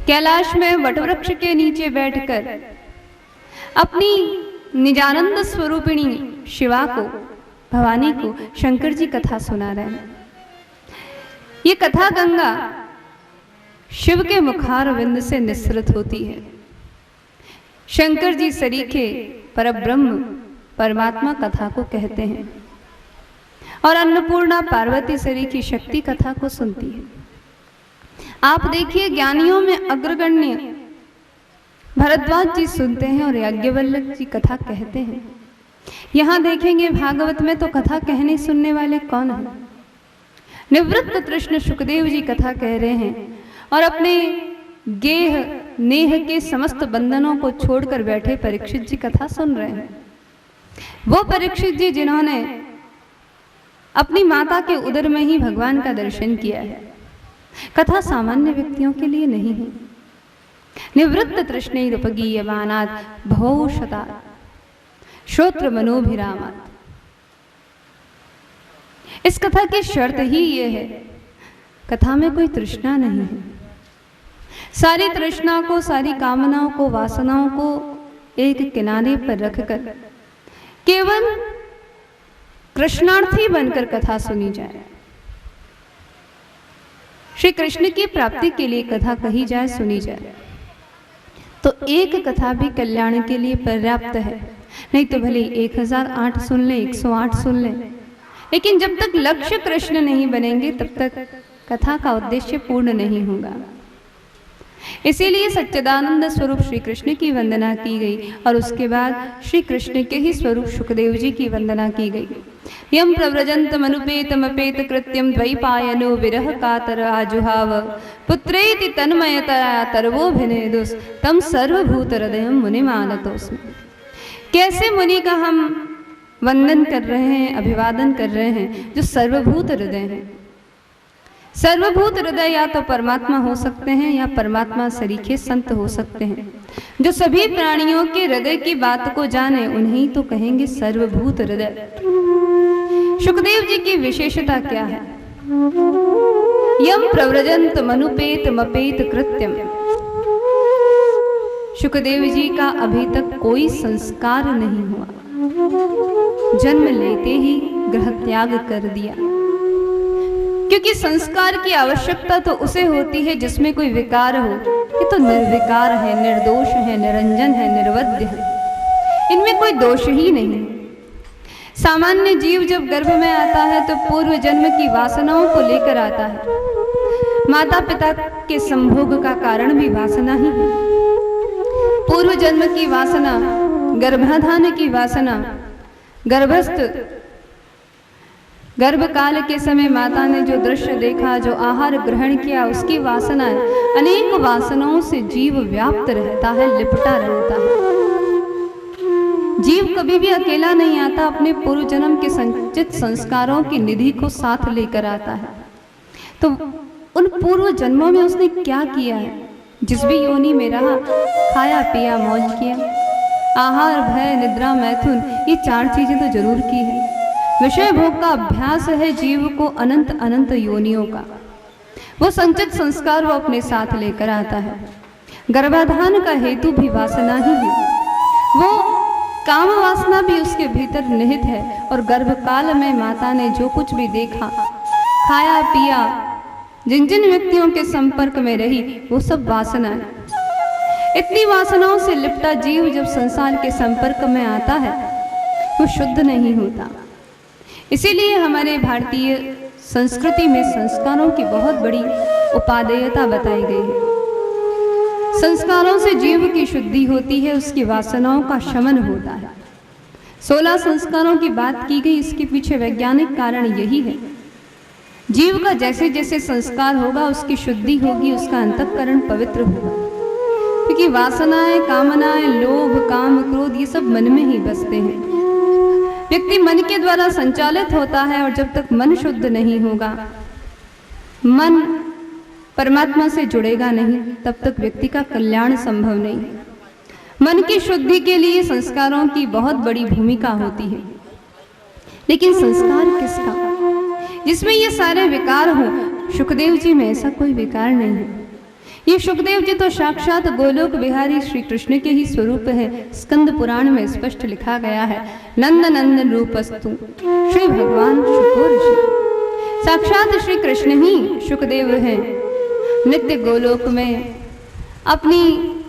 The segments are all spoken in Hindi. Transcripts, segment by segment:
कैलाश में वटवृक्ष के नीचे बैठकर अपनी निजानंद स्वरूपिणी शिवा को, भवानी को शंकर जी कथा सुना रहे हैं। ये कथा गंगा शिव के मुखार विंद से निस्सृत होती है। शंकर जी सरीखे परब्रह्म परमात्मा कथा को कहते हैं और अन्नपूर्णा पार्वती सरीखी शक्ति कथा को सुनती है। आप देखिए, ज्ञानियों में अग्रगण्य भरद्वाज जी सुनते हैं और याज्ञवल्क्य जी कथा कहते हैं। यहाँ देखेंगे भागवत में तो कथा कहने सुनने वाले कौन हैं? निवृत्त तृष्ण सुखदेव जी कथा कह रहे हैं और अपने गेह नेह के समस्त बंधनों को छोड़कर बैठे परीक्षित जी कथा सुन रहे हैं। वो परीक्षित जी जिन्होंने अपनी माता के उदर में ही भगवान का दर्शन किया है। कथा सामान्य व्यक्तियों के लिए नहीं है। निवृत्त तृष्णैरुपगीयमानात् भवौषधात् श्रोत्र मनोभिरामात्। इस कथा की शर्त ही ये है, कथा में कोई तृष्णा नहीं है। सारी तृष्णा को, सारी कामनाओं को, वासनाओं को एक किनारे पर रखकर केवल कृष्णार्थी बनकर कथा सुनी जाए। श्री कृष्ण की प्राप्ति के लिए कथा कही जाए, सुनी जाए, तो एक कथा भी कल्याण के लिए पर्याप्त है। नहीं तो भले 1008 सुन ले, 108 सुन ले, लेकिन जब तक लक्ष्य कृष्ण नहीं बनेंगे तब तक कथा का उद्देश्य पूर्ण नहीं होगा। इसीलिए सच्चिदानंद स्वरूप श्री कृष्ण की वंदना की गई और उसके बाद श्री कृष्ण के ही स्वरूप सुखदेव जी की वंदना की गई। यम प्रव्रजन्तमनुपेतमपेत कृत्यम द्वैपायनो विरह कातर आजुहाव पुत्रेति तन्मयतया तरवोभिनेदुस् तम सर्वभूत हृदयम मुनिमानतोस्मि। कैसे मुनि का हम वंदन कर रहे हैं, अभिवादन कर रहे हैं, जो सर्वभूत हृदय हैं। सर्वभूत हृदय या तो परमात्मा हो सकते हैं या परमात्मा सरीखे संत हो सकते हैं। जो सभी प्राणियों के हृदय की बात को जाने उन्हें तो कहेंगे सर्वभूत हृदय। सुखदेव जी की विशेषता क्या है? यम प्रव्रजंत मनुपेत मपेत कृत्यम। सुखदेव जी का अभी तक कोई संस्कार नहीं हुआ, जन्म लेते ही गृह त्याग कर दिया। क्योंकि संस्कार की आवश्यकता तो उसे होती है जिसमें कोई विकार हो। ये तो निर्विकार है, निर्दोष है, निरंजन है, निर्वध्य है, इनमें कोई दोष ही नहीं। सामान्य जीव जब गर्भ में आता है तो पूर्व जन्म की वासनाओं को लेकर आता है। माता पिता के संभोग का कारण भी वासना ही है। पूर्व जन्म की वासना, गर्भाधान की वासना, गर्भकाल के समय माता ने जो दृश्य देखा, जो आहार ग्रहण किया, उसकी वासना, अनेक वासनाओं से जीव व्याप्त रहता है, लिपटा रहता है। जीव कभी भी अकेला नहीं आता, अपने पूर्व जन्म के संचित संस्कारों की निधि को साथ लेकर आता है। तो उन पूर्व जन्मों में उसने क्या किया है? जिस भी योनि में रहा, खाया पिया मौज किया, आहार भय निद्रा मैथुन, ये 4 चीजें तो जरूर की है। विषय भोग का अभ्यास है जीव को अनंत अनंत योनियों का। वो संचित संस्कार वो अपने साथ लेकर आता है। गर्भाधान का हेतु भी वासना ही है। वो काम वासना भी उसके भीतर निहित है और गर्भकाल में माता ने जो कुछ भी देखा, खाया पिया, जिन जिन व्यक्तियों के संपर्क में रही, वो सब वासना है। इतनी वासनाओं से लिपटा जीव जब संसार के संपर्क में आता है वो शुद्ध नहीं होता। इसीलिए हमारे भारतीय संस्कृति में संस्कारों की बहुत बड़ी उपादेयता बताई गई है। संस्कारों से जीव की शुद्धि होती है, उसकी वासनाओं का शमन होता है। 16 संस्कारों की बात की गई, इसके पीछे वैज्ञानिक कारण यही है। जीव का जैसे जैसे संस्कार होगा उसकी शुद्धि होगी, उसका अंतःकरण पवित्र होगा। क्योंकि वासनाएं, कामनाएं, लोभ, काम, क्रोध, ये सब मन में ही बसते हैं। व्यक्ति मन के द्वारा संचालित होता है और जब तक मन शुद्ध नहीं होगा, मन परमात्मा से जुड़ेगा नहीं, तब तक व्यक्ति का कल्याण संभव नहीं। मन की शुद्धि के लिए संस्कारों की बहुत बड़ी भूमिका होती है। लेकिन संस्कार किसका? जिसमें ये सारे विकार हो। सुखदेव जी में ऐसा कोई विकार नहीं है। ये सुखदेव जी तो साक्षात गोलोक बिहारी श्री कृष्ण के ही स्वरूप है। स्कंद पुराण में स्पष्ट लिखा गया है, नंद नंदन रूपस्तु श्री भगवान शुको ऋषि। साक्षात श्री कृष्ण ही सुखदेव हैं। नित्य गोलोक में अपनी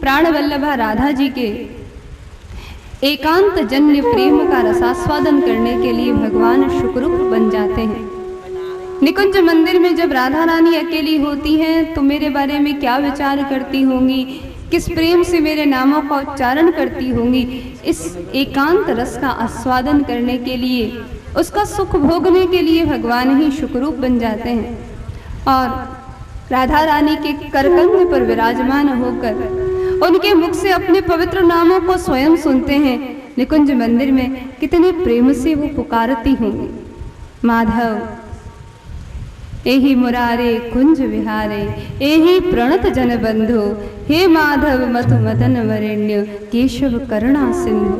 प्राण वल्लभा राधा जी के एकांत जन्य प्रेम का रसास्वादन करने के लिए भगवान शुकरूप बन जाते हैं। निकुंज मंदिर में जब राधा रानी अकेली होती हैं तो मेरे बारे में क्या विचार करती होंगी, किस प्रेम से मेरे नामों का उच्चारण करती होंगी। इस एकांत रस का आस्वादन करने के लिए, उसका सुख भोगने के लिए भगवान ही शुकरूप बन जाते हैं और राधा रानी के करकंठ पर विराजमान होकर उनके मुख से अपने पवित्र नामों को स्वयं सुनते हैं। निकुंज मंदिर में कितने प्रेम से वो पुकारती होंगी, माधव एहि मुरारे कुंज विहारे, एहि प्रणत जन बंधो, हे माधव मधु मदन वरेण्य, केशव करुणा सिंधु।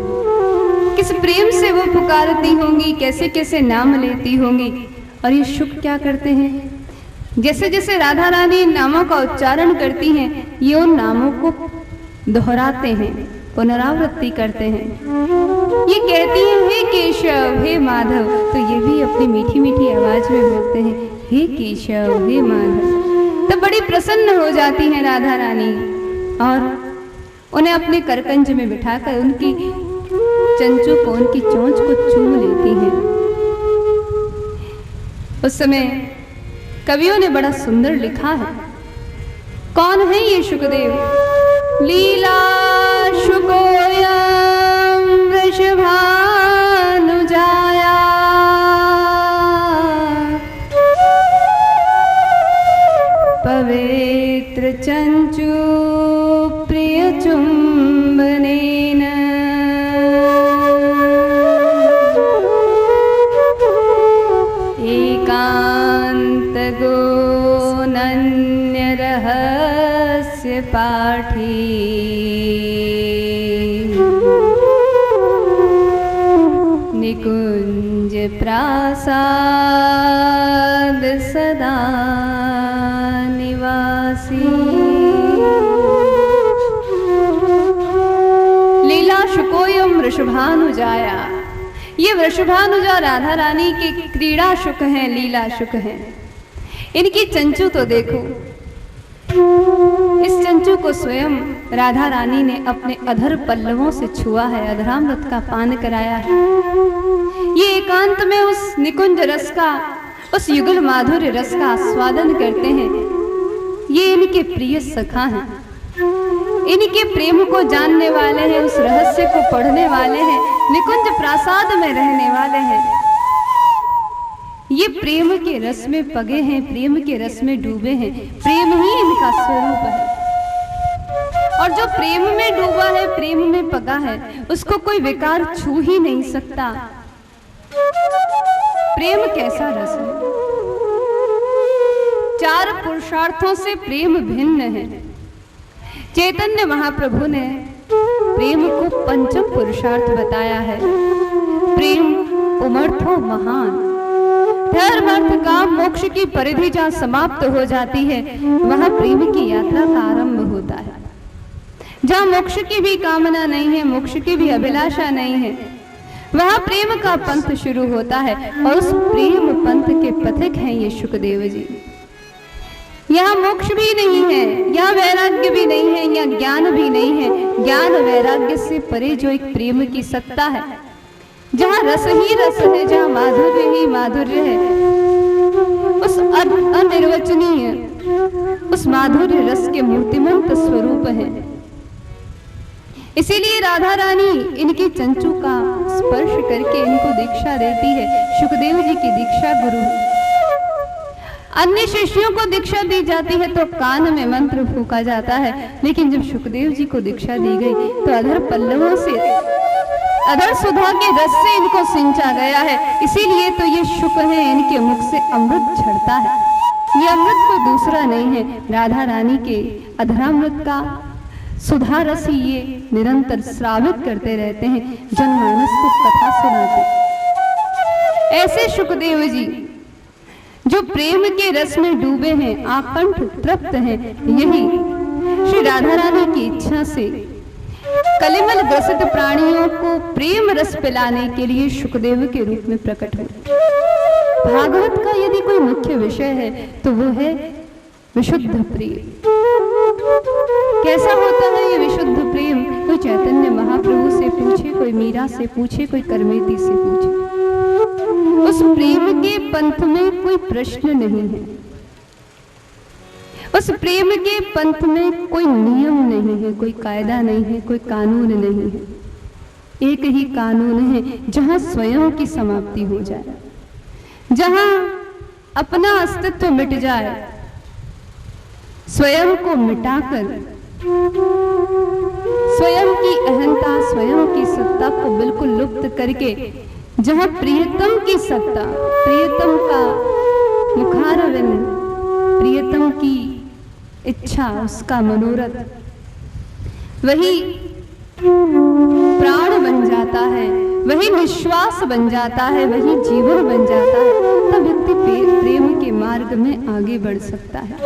किस प्रेम से वो पुकारती होंगी, कैसे कैसे नाम लेती होंगी। और ये शुक क्या करते हैं, जैसे जैसे राधा रानी इन नामों का उच्चारण करती हैं, ये उन नामों को दोहराते हैं, पुनरावृत्ति करते हैं। ये कहती हैं हे केशव हे माधव, तो ये भी अपनी मीठी मीठी आवाज में बोलते हैं हे केशव हे माधव। तो बड़ी प्रसन्न हो जाती हैं राधा रानी और उन्हें अपने करकंज में बिठाकर उनकी चंचू को, उनकी चोंच को चूम लेती हैं। उस समय कवियों ने बड़ा सुंदर लिखा है। कौन है ये शुकदेव? लीला शुकोयं वृषभानुजाया, पवित्र चंचू प्रिय चुंबनेन, एकांत गोनन्य रहस्य पाठी, निकुंज प्रासाद सदा निवासी। लीला शुकोयम वृषभानुजाया, ये वृषभानुजा राधा रानी के क्रीड़ा शुक हैं, लीला शुक हैं। इनकी चंचू तो देखो, इस चंचू को स्वयं राधा रानी ने अपने अधर पल्लवों से छुआ है, अधरामृत का पान कराया है। ये एकांत में उस निकुंज रस का, उस युगल माधुर्य रस का आस्वादन करते हैं। ये इनके प्रिय सखा हैं, इनके प्रेम को जानने वाले हैं, उस रहस्य को पढ़ने वाले हैं, निकुंज प्रासाद में रहने वाले हैं। ये प्रेम के रस में पगे हैं, प्रेम के रस में डूबे हैं। प्रेम ही इनका स्वरूप है और जो प्रेम में डूबा है, प्रेम में पगा है, उसको कोई विकार छू ही नहीं सकता। प्रेम कैसा रस है? चार पुरुषार्थों से प्रेम भिन्न है। चैतन्य महाप्रभु ने प्रेम को पंचम पुरुषार्थ बताया है। प्रेम उमर्थो महान, धर्म अर्थ काम मोक्ष की परिधि जहाँ समाप्त हो जाती है, वहाँ प्रेम की यात्रा का आरंभ होता है। जहाँ मोक्ष की भी कामना नहीं है, मोक्ष की भी अभिलाषा नहीं है, वहाँ प्रेम का पंथ शुरू होता है। और उस प्रेम पंथ के पथिक हैं ये शुकदेव जी। यहाँ मोक्ष भी नहीं है, यहाँ वैराग्य भी नहीं है, यहाँ ज्ञान भी नहीं है। ज्ञान वैराग्य से परे जो एक प्रेम की सत्ता है, जहाँ रस ही रस है, जहाँ माधुर्य ही माधुर्य है, उस अनिर्वचनीय, उस माधुर्य रस के मूर्तिमंत स्वरूप है। इसीलिए राधा रानी इनके चंचू का स्पर्श करके इनको दीक्षा देती है। शुकदेव जी की दीक्षा गुरु। अन्य शिष्यों को दीक्षा दी जाती है तो कान में मंत्र फूका जाता है, लेकिन जब शुकदेव जी को दीक्षा दी गई तो अधर पल्लवों से, अधर सुधा के रस से इनको सिंचा गया है। इसीलिए तो ये शुक है, इनके मुख से अमृत झड़ता है। ये अमृत को दूसरा नहीं है, राधा रानी के अधरामृत का सुधा रस ही ये निरंतर श्रावित करते रहते हैं, जनमानस को कथा सुनाते। ऐसे शुकदेव जी जो प्रेम के रस में डूबे हैं, आकंठ तृप्त हैं, यही श्री राधा रानी की इच्छा से कलिमल ग्रसित प्राणियों को प्रेम रस पिलाने के लिए शुकदेव के रूप में प्रकट हुए। भागवत का यदि कोई मुख्य विषय है तो वो है विशुद्ध प्रेम। कैसा होता है ये विशुद्ध प्रेम? कोई चैतन्य महाप्रभु से पूछे, कोई मीरा से पूछे, कोई करमेती से पूछे। उस प्रेम के पंथ में कोई प्रश्न नहीं है, उस प्रेम के पंथ में कोई नियम नहीं है, कोई कायदा नहीं है, कोई कानून नहीं है। एक ही कानून है, जहां स्वयं की समाप्ति हो जाए, जहां अपना अस्तित्व मिट जाए, स्वयं को मिटाकर स्वयं की अहंता, स्वयं की सत्ता को बिल्कुल लुप्त करके जहां प्रियतम की सत्ता, प्रियतम का मुखारविंद, प्रियतम की इच्छा, उसका मनोरथ वही प्राण बन जाता है, वही निश्वास बन जाता है, वही जीवन बन जाता है, तब व्यक्ति प्रेम के मार्ग में आगे बढ़ सकता है।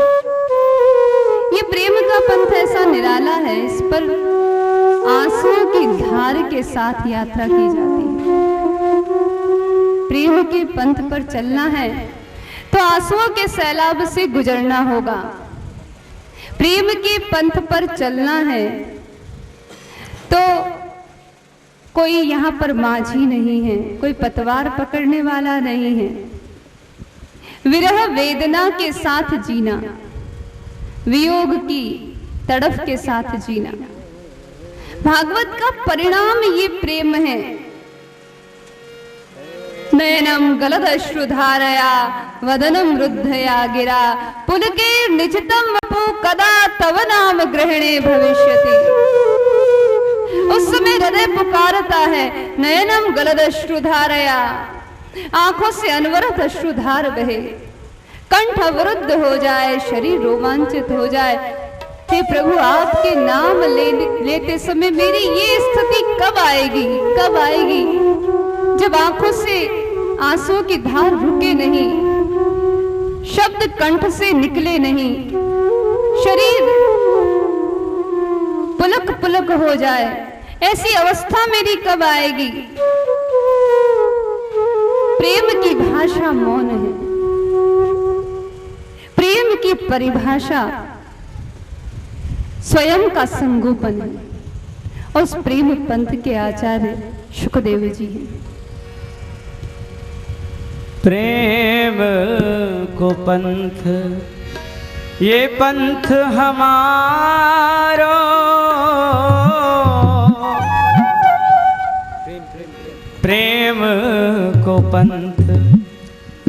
ये प्रेम का पंथ ऐसा निराला है, इस पर आंसुओं की धार के साथ यात्रा की जाती है। प्रेम के पंथ पर चलना है तो आंसुओं के सैलाब से गुजरना होगा। प्रेम के पंथ पर चलना है तो कोई यहाँ पर माझी नहीं है, कोई पतवार पकड़ने वाला नहीं है। विरह वेदना के साथ जीना, वियोग की तड़फ के साथ जीना, भागवत का परिणाम ये प्रेम है। नयनम गलदश्रुधारया वदनम रुद्धया गिरा पुलके निजतम वपु कदा तव नाम ग्रहणे भविष्यति। उस समय हृदय पुकारता है, नयनम गलदश्रुधारया, आंखों से अनवरत अश्रुधार बहे, कंठ अवरुद्ध हो जाए, शरीर रोमांचित हो जाए। हे प्रभु, आपके नाम लेते समय मेरी ये स्थिति कब आएगी, कब आएगी? जब आंखों से आंसुओं की धार रुके नहीं, शब्द कंठ से निकले नहीं, शरीर पुलक पुलक हो जाए, ऐसी अवस्था मेरी कब आएगी? प्रेम की भाषा मौन है, प्रेम की परिभाषा स्वयं का संगोपन है, और उस प्रेम पंथ के आचार्य शुकदेव जी हैं। प्रेम को पंथ, ये पंथ हमारो, प्रेम को पंथ,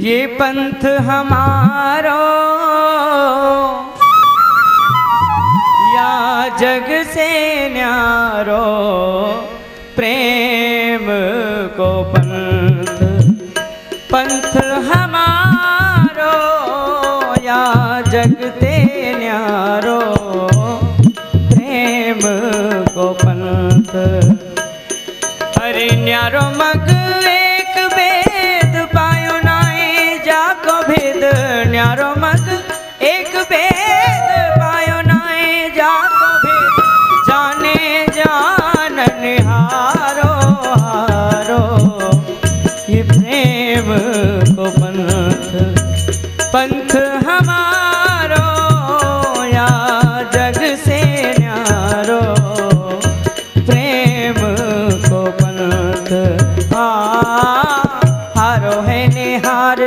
ये पंथ हमारो, या जग से न्यारो। प्रेम को पंथ, पंथ हमारो, या जग ते न्यारो। प्रेम को पंथ, अरे न्यारो मग एक भेद पायो नाई, जाको भेद न्यारो मग एक भेद पायो नाई, जाको भेद जाने जानन हारो हारो। ये प्रेम को पंथ, पंथ हमारो, या जग से न्यारो। प्रेम को पंथ, हारो है निहार,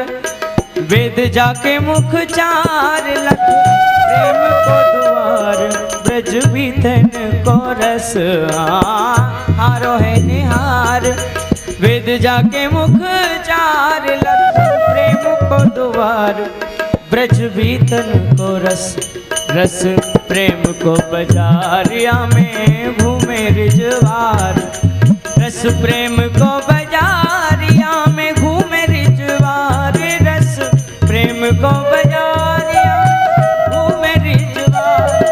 वेद जाके मुख चार लख। प्रेम को द्वार, ब्रज बीतन को रस। हारो है निहार, वेद जाके मुख चार लख। प्रेम को द्वार, ब्रज बीतन को रस। रस प्रेम को बाजारिया में घूमे रिजवार। रस प्रेम को बाजारिया में घूमे रिजवार। रस प्रेम को बाजारिया घूमे रिजवार।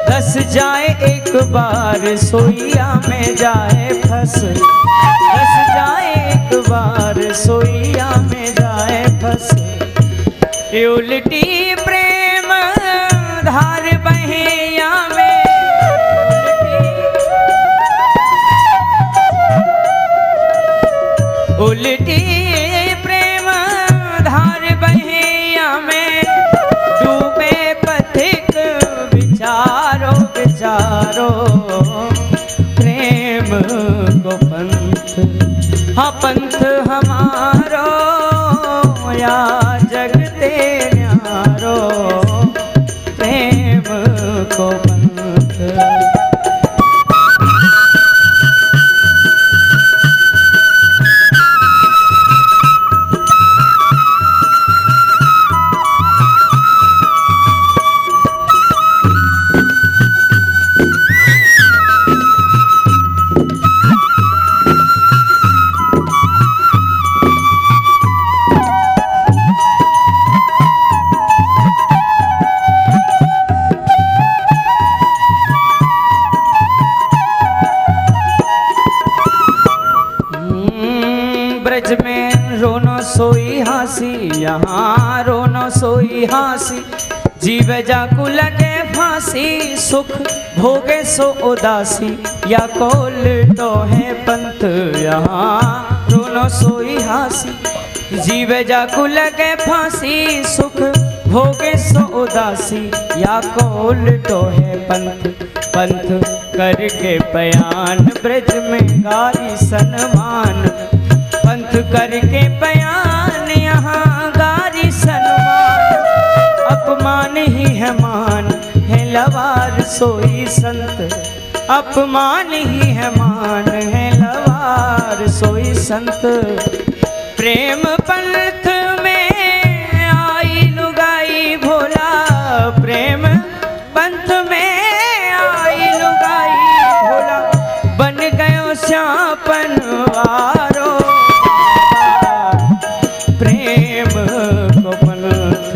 रस जाए एक बार, सोइया में जाए फंस। रस जाए एक बार, सोइया में जाए फंस। ये उल्टी प्रेम धार बहे या उल्टी प्रेम धार बहिया में डूबे पथिक विचारो विचारो प्रेम को पंथ, हाँ पंथ हमारो या जगते न्यारो प्रेम को पंथ। ब्रज में रोनो सोई हासी, यहाँ रोनो सोई हासी, जीव जाकु लगे फांसी, सुख भोगे सो उदासी, या कोल तो है पंथ। यहाँ रोनो सोई हासी, जीव जाकु लगे फांसी, सुख भोगे सो उदासी, या कोल तो है पंथ। पंथ करके बयान ब्रज में गारी सन्मान, पंथ करके बयान यहाँ गारी सन्मान, अपमान ही है मान है लवार सोई संत, अपमान ही है मान है लवार सोई संत। प्रेम पंथ में आई लुगाई भोला, प्रेम पंथ में आई लुगाई भोला, बन गयो श्यापन वारो प्रेम को पंथ।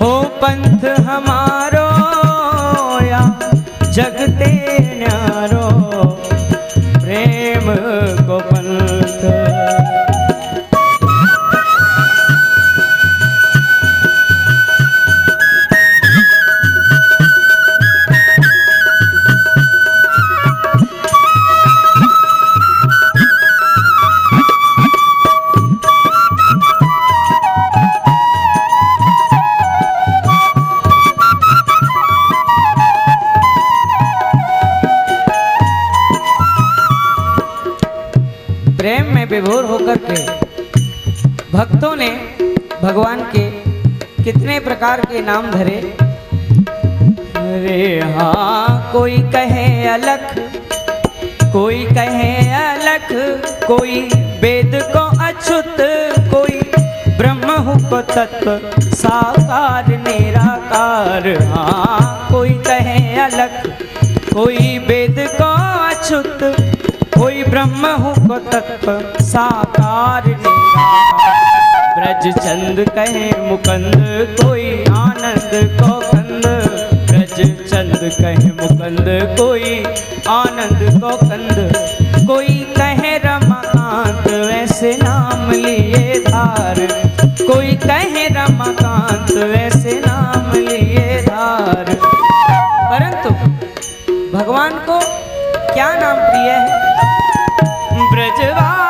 हो पंथ हमारो या जगते न्यारो प्रेम को पंथ। प्रेम में विभोर होकर के भक्तों ने भगवान के कितने प्रकार के नाम धरे। अरे हाँ, कोई कहे अलख, कोई कहे अलख, कोई वेद को अच्युत, कोई ब्रह्म को तत्व साकार निराकार। हाँ, कोई कहे अलख, कोई वेद को अच्युत, कोई ब्रह्म को तत्व साकार निराकार। ब्रज चंद कहे मुकंद, कोई आनंद को कंद, ब्रज चंद कहे मुकंद, कोई आनंद को कंद, कोई कहे रमाकांत वैसे नाम लिए धार, कोई कहे रमाकांत वैसे नाम लिए धार। परंतु भगवान को क्या नाम प्रिय है? ब्रजवा